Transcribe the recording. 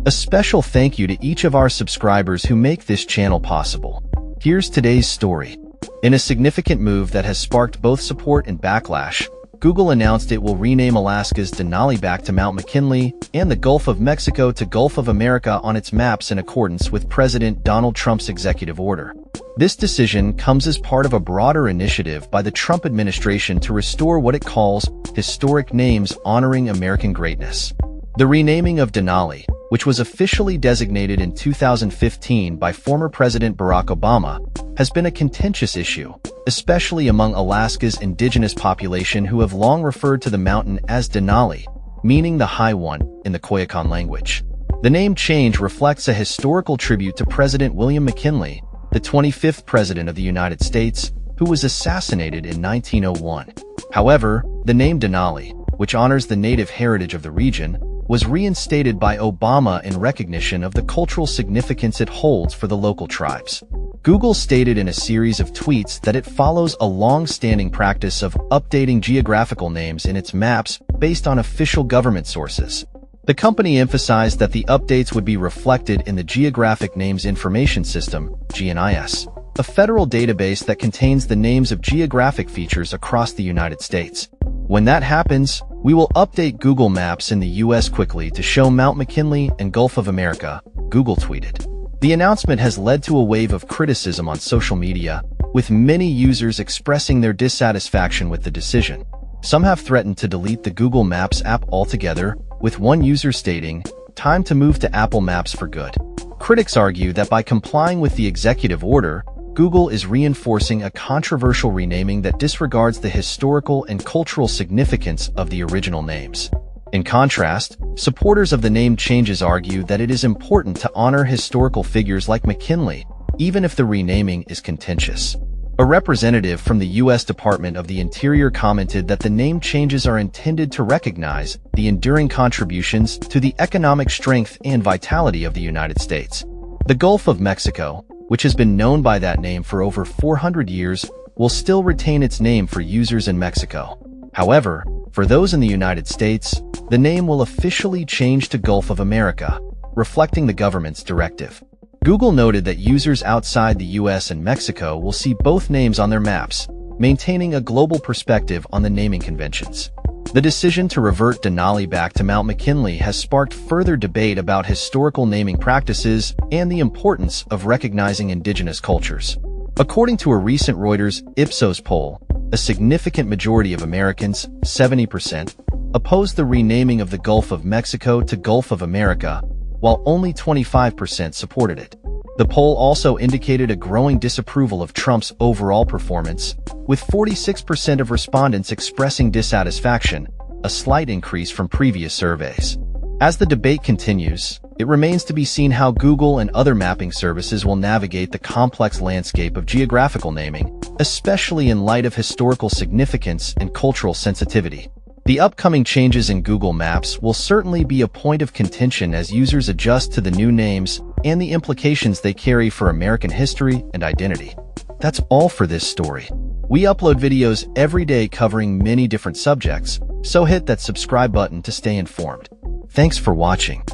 A special thank you to each of our subscribers who make this channel possible. Here's today's story. In a significant move that has sparked both support and backlash, Google announced it will rename Alaska's Denali back to Mount McKinley and the Gulf of Mexico to Gulf of America on its maps in accordance with President Donald Trump's executive order. This decision comes as part of a broader initiative by the Trump administration to restore what it calls historic names honoring American greatness. The renaming of Denali, which was officially designated in 2015 by former President Barack Obama, has been a contentious issue, especially among Alaska's indigenous population who have long referred to the mountain as Denali, meaning the high one in the Koyukon language. The name change reflects a historical tribute to President William McKinley, the 25th President of the United States, who was assassinated in 1901. However, the name Denali, which honors the native heritage of the region, was reinstated by Obama in recognition of the cultural significance it holds for the local tribes. Google stated in a series of tweets that it follows a long-standing practice of updating geographical names in its maps based on official government sources. The company emphasized that the updates would be reflected in the Geographic Names Information System, GNIS, a federal database that contains the names of geographic features across the United States. When that happens, we will update Google Maps in the US quickly to show Mount McKinley and Gulf of America, Google tweeted. The announcement has led to a wave of criticism on social media, with many users expressing their dissatisfaction with the decision. Some have threatened to delete the Google Maps app altogether, with one user stating, "Time to move to Apple Maps for good." Critics argue that by complying with the executive order, Google is reinforcing a controversial renaming that disregards the historical and cultural significance of the original names. In contrast, supporters of the name changes argue that it is important to honor historical figures like McKinley, even if the renaming is contentious. A representative from the U.S. Department of the Interior commented that the name changes are intended to recognize the enduring contributions to the economic strength and vitality of the United States. The Gulf of Mexico, which has been known by that name for over 400 years, will still retain its name for users in Mexico. However, for those in the United States, the name will officially change to Gulf of America, reflecting the government's directive. Google noted that users outside the US and Mexico will see both names on their maps, maintaining a global perspective on the naming conventions. The decision to revert Denali back to Mount McKinley has sparked further debate about historical naming practices and the importance of recognizing indigenous cultures. According to a recent Reuters Ipsos poll, a significant majority of Americans, 70%, opposed the renaming of the Gulf of Mexico to Gulf of America, while only 25% supported it. The poll also indicated a growing disapproval of Trump's overall performance, with 46% of respondents expressing dissatisfaction, a slight increase from previous surveys. As the debate continues, it remains to be seen how Google and other mapping services will navigate the complex landscape of geographical naming, especially in light of historical significance and cultural sensitivity. The upcoming changes in Google Maps will certainly be a point of contention as users adjust to the new names and the implications they carry for American history and identity. That's all for this story. We upload videos every day covering many different subjects, so hit that subscribe button to stay informed. Thanks for watching.